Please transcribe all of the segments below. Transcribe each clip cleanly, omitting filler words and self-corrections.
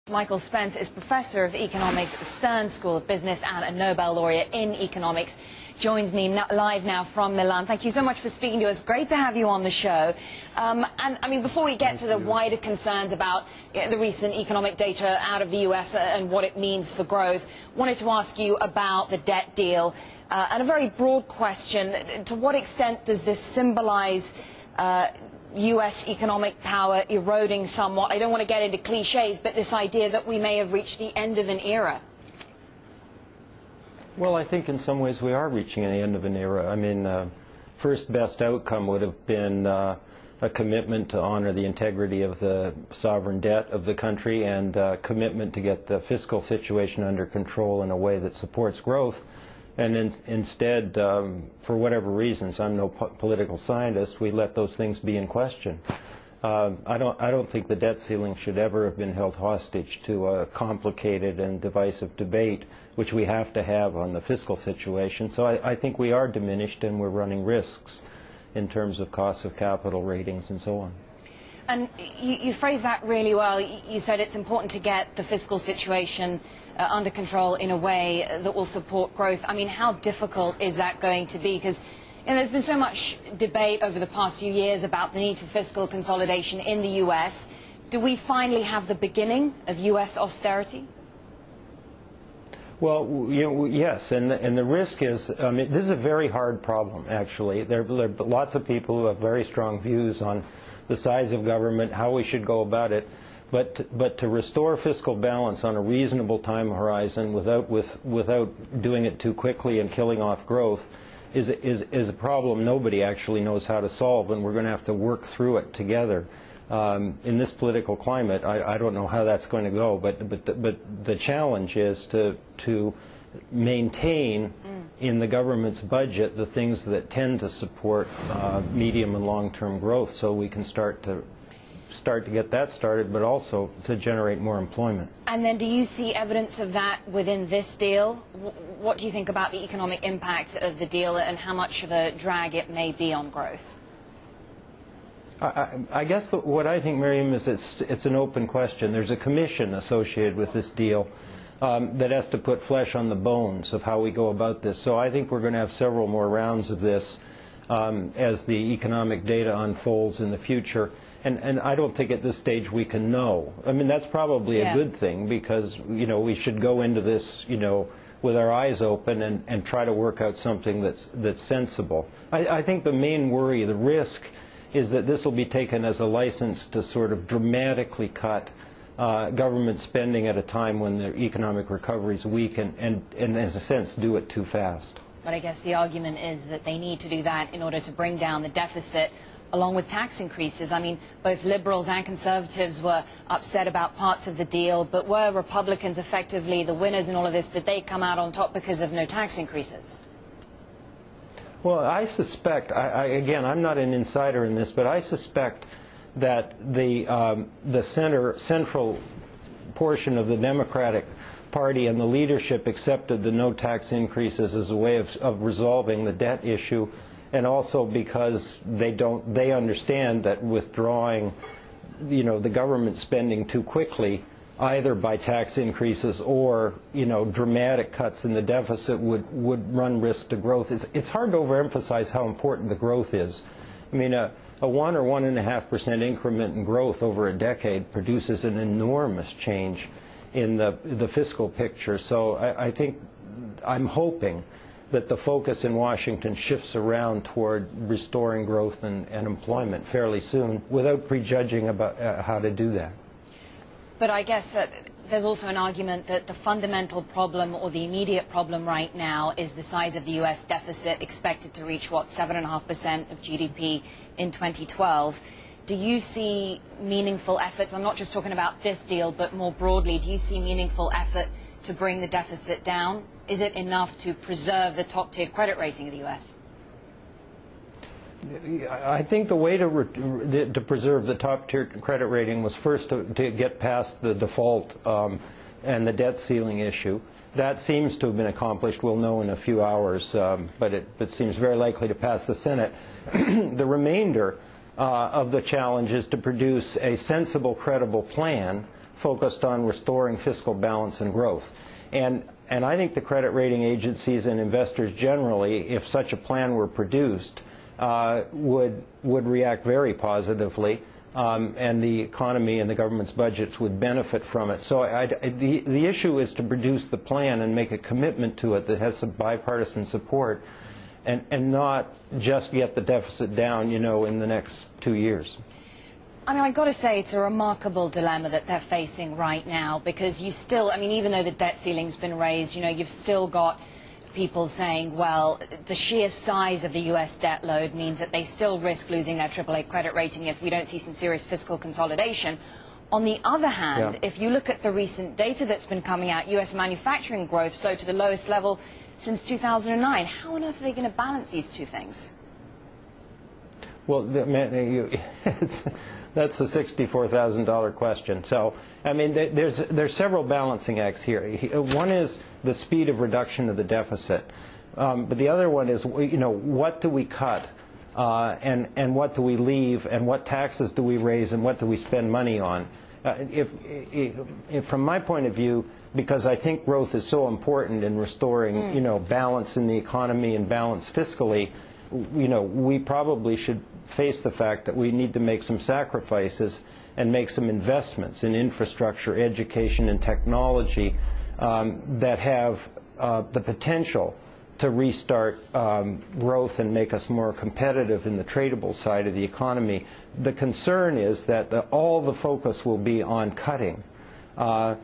Michael Spence is Professor of Economics at the Stern School of Business and a Nobel laureate in economics. Joins me live now from Milan. Thank you so much for speaking to us. Great to have you on the show. Before we get to the wider concerns about the recent economic data out of the US and what it means for growth, wanted to ask you about the debt deal and a very broad question. To what extent does this symbolize US economic power eroding somewhat? I don't want to get into cliches, but this idea that we may have reached the end of an era. Well, I think in some ways we are reaching the end of an era. I mean, first best outcome would have been a commitment to honor the integrity of the sovereign debt of the country and a commitment to get the fiscal situation under control in a way that supports growth. And instead, for whatever reasons, I'm no political scientist, we let those things be in question. I don't think the debt ceiling should ever have been held hostage to a complicated and divisive debate, which we have to have on the fiscal situation. So I think we are diminished and we're running risks in terms of costs of capital ratings and so on. And you phrased that really well. You said it's important to get the fiscal situation under control in a way that will support growth. I mean, how difficult is that going to be? Because there's been so much debate over the past few years about the need for fiscal consolidation in the US. Do we finally have the beginning of US austerity? Well, yes, and the risk is, this is a very hard problem, actually. There are lots of people who have very strong views on the size of government, how we should go about it, but to restore fiscal balance on a reasonable time horizon without doing it too quickly and killing off growth is a problem nobody actually knows how to solve, and we're going to have to work through it together. In this political climate, I don't know how that's going to go, but the challenge is to maintain in the government's budget the things that tend to support medium and long-term growth, so we can start to get that started, but also to generate more employment. And then do you see evidence of that within this deal? What do you think about the economic impact of the deal and how much of a drag it may be on growth? I guess what I think, Maryam, is it's an open question. There's a commission associated with this deal that has to put flesh on the bones of how we go about this. So I think we're going to have several more rounds of this as the economic data unfolds in the future. And I don't think at this stage we can know. I mean, that's probably a good thing, because, we should go into this, with our eyes open and try to work out something that's sensible. I think the main worry, the risk, is that this will be taken as a license to sort of dramatically cut government spending at a time when the economic recovery is weak and in a sense, do it too fast. But I guess the argument is that they need to do that in order to bring down the deficit, along with tax increases. I mean, both liberals and conservatives were upset about parts of the deal, but were Republicans effectively the winners in all of this? Did they come out on top because of no tax increases? Well, I suspect, again, I'm not an insider in this, but I suspect that the central portion of the Democratic Party and the leadership accepted the no tax increases as a way of resolving the debt issue, and also because they understand that withdrawing, the government spending too quickly, either by tax increases or, dramatic cuts in the deficit would run risk to growth. It's hard to overemphasize how important the growth is. I mean, a 1 or 1.5% increment in growth over a decade produces an enormous change in the fiscal picture. So I think, I'm hoping that the focus in Washington shifts around toward restoring growth and employment fairly soon, without prejudging about how to do that. But I guess that there's also an argument that the fundamental problem, or the immediate problem right now, is the size of the U.S. deficit, expected to reach, 7.5% of GDP in 2012. Do you see meaningful efforts? I'm not just talking about this deal, but more broadly, do you see meaningful effort to bring the deficit down? Is it enough to preserve the top-tier credit rating of the U.S.? I think the way to preserve the top-tier credit rating was first to get past the default and the debt ceiling issue. That seems to have been accomplished. We'll know in a few hours, but it seems very likely to pass the Senate. The remainder of the challenge is to produce a sensible, credible plan focused on restoring fiscal balance and growth. And I think the credit rating agencies and investors generally, if such a plan were produced, would react very positively, and the economy and the government's budgets would benefit from it. So the issue is to produce the plan and make a commitment to it that has some bipartisan support, and not just get the deficit down, you know, in the next 2 years. I mean, I've got to say, it's a remarkable dilemma that they're facing right now, because you still, I mean, even though the debt ceiling's been raised, you know, you've still got people saying, well, the sheer size of the U.S. debt load means that they still risk losing their AAA credit rating if we don't see some serious fiscal consolidation. On the other hand, if you look at the recent data that's been coming out, U.S. manufacturing growth so to the lowest level since 2009. How on earth are they going to balance these two things? Well, that's a $64,000 question. So, I mean, there's several balancing acts here. One is the speed of reduction of the deficit, but the other one is, you know, what do we cut, and what do we leave, and what taxes do we raise, and what do we spend money on? If from my point of view, because I think growth is so important in restoring, you know, balance in the economy and balance fiscally, you know, we probably should face the fact that we need to make some sacrifices and make some investments in infrastructure, education, and technology that have the potential to restart growth and make us more competitive in the tradable side of the economy. The concern is that all the focus will be on cutting, and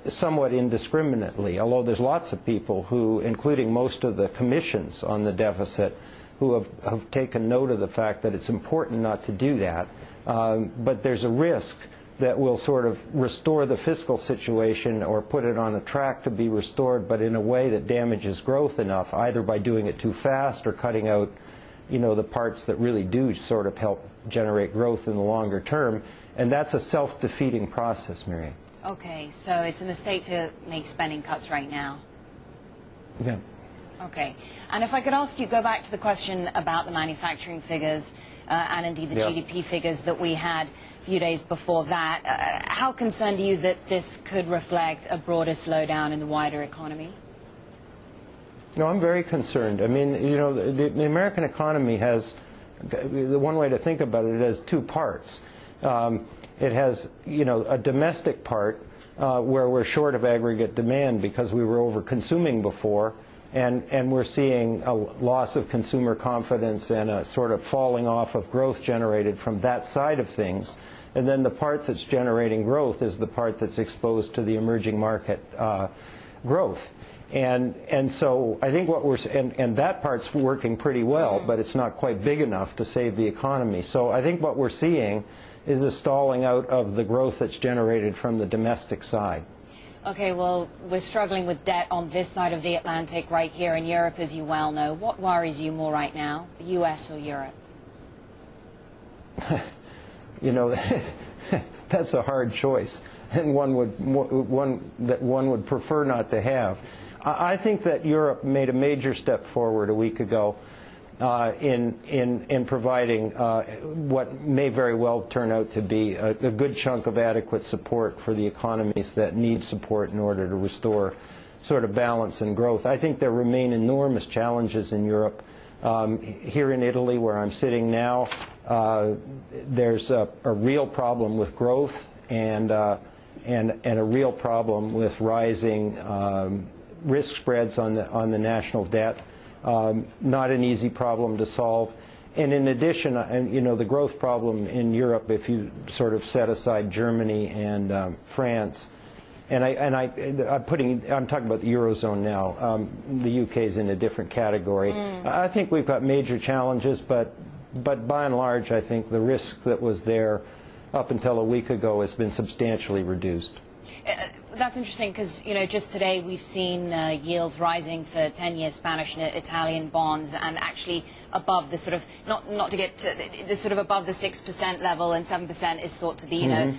somewhat indiscriminately, although there's lots of people who, including most of the commissions on the deficit, who have taken note of the fact that it's important not to do that. But there's a risk that will sort of restore the fiscal situation or put it on a track to be restored, but in a way that damages growth enough, either by doing it too fast or cutting out, you know, the parts that really do sort of help generate growth in the longer term. And that's a self-defeating process, Maryam. Okay, so it's a mistake to make spending cuts right now. Yeah. Okay. And if I could ask you, go back to the question about the manufacturing figures and indeed the GDP figures that we had a few days before that. How concerned are you that this could reflect a broader slowdown in the wider economy? No, I'm very concerned. I mean, you know, the American economy has, the one way to think about it, it has two parts. It has, you know, a domestic part where we're short of aggregate demand because we were over-consuming before, and we're seeing a loss of consumer confidence and a sort of falling off of growth generated from that side of things. And then the part that's generating growth is the part that's exposed to the emerging market growth. And so I think what we're, and that part's working pretty well, but it's not quite big enough to save the economy. So I think what we're seeing is a stalling out of the growth that's generated from the domestic side. Okay, well, we're struggling with debt on this side of the Atlantic right here in Europe, as you well know. What worries you more right now, the U.S. or Europe? You know, that's a hard choice, and one would prefer not to have. I think that Europe made a major step forward a week ago in providing what may very well turn out to be a good chunk of adequate support for the economies that need support in order to restore sort of balance and growth. I think there remain enormous challenges in Europe. Here in Italy, where I'm sitting now, there's a real problem with growth and a real problem with rising risk spreads on the national debt. Not an easy problem to solve. And in addition, you know, the growth problem in Europe, if you sort of set aside Germany and France, and I'm talking about the eurozone now. The UK is in a different category. I think we've got major challenges, but by and large, I think the risk that was there up until a week ago has been substantially reduced. That's interesting because, you know, just today we've seen yields rising for 10-year Spanish and Italian bonds, and actually above the sort of, not to get to the sort of above the 6% level, and 7% is thought to be, you know,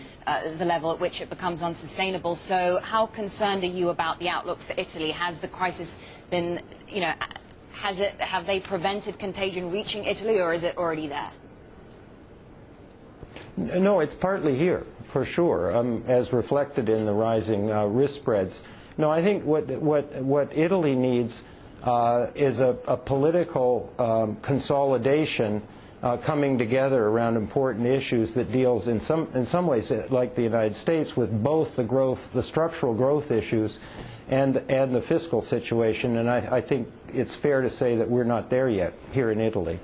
the level at which it becomes unsustainable. So how concerned are you about the outlook for Italy? Has the crisis been, you know, have they prevented contagion reaching Italy, or is it already there? No, it's partly here. for sure, as reflected in the rising risk spreads. No, I think what Italy needs is a political consolidation coming together around important issues that deals in some ways, like the United States, with both the structural growth issues and the fiscal situation. And I think it's fair to say that we're not there yet here in Italy.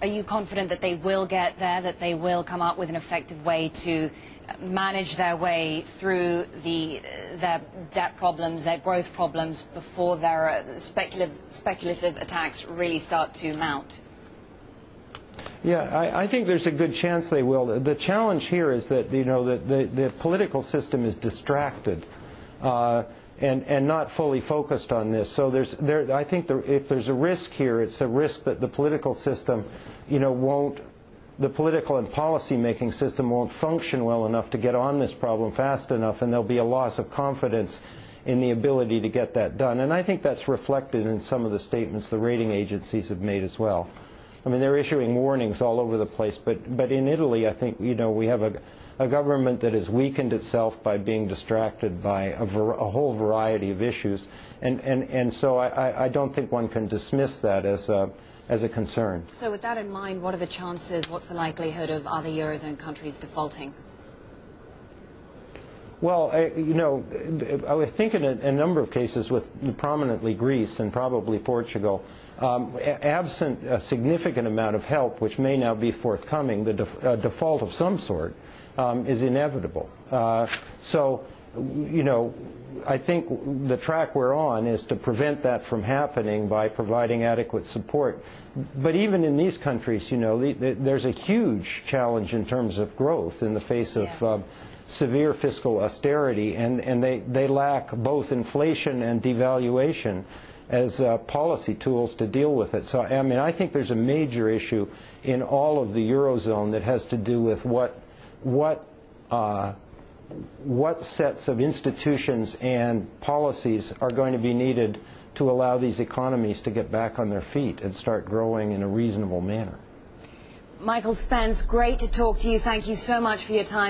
Are you confident that they will get there, that they will come up with an effective way to manage their way through their debt problems, their growth problems, before their speculative attacks really start to mount? Yeah, I think there's a good chance they will. The challenge here is that, you know, the political system is distracted and not fully focused on this. So I think if there's a risk here, it's a risk that the political system, you know, the political and policy-making system won't function well enough to get on this problem fast enough, and there'll be a loss of confidence in the ability to get that done. And I think that's reflected in some of the statements the rating agencies have made as well. I mean, they're issuing warnings all over the place, but in Italy, I think, you know, we have a government that has weakened itself by being distracted by a whole variety of issues, and so I don't think one can dismiss that as a concern. So with that in mind, what are the chances, what's the likelihood of other eurozone countries defaulting? Well, you know, I think in a number of cases, with prominently Greece and probably Portugal, absent a significant amount of help, which may now be forthcoming, the default of some sort is inevitable. So, you know, I think the track we're on is to prevent that from happening by providing adequate support. But even in these countries, you know, there's a huge challenge in terms of growth in the face of severe fiscal austerity, and they lack both inflation and devaluation as policy tools to deal with it. So, I mean, I think there's a major issue in all of the eurozone that has to do with what sets of institutions and policies are going to be needed to allow these economies to get back on their feet and start growing in a reasonable manner. Michael Spence, great to talk to you. Thank you so much for your time.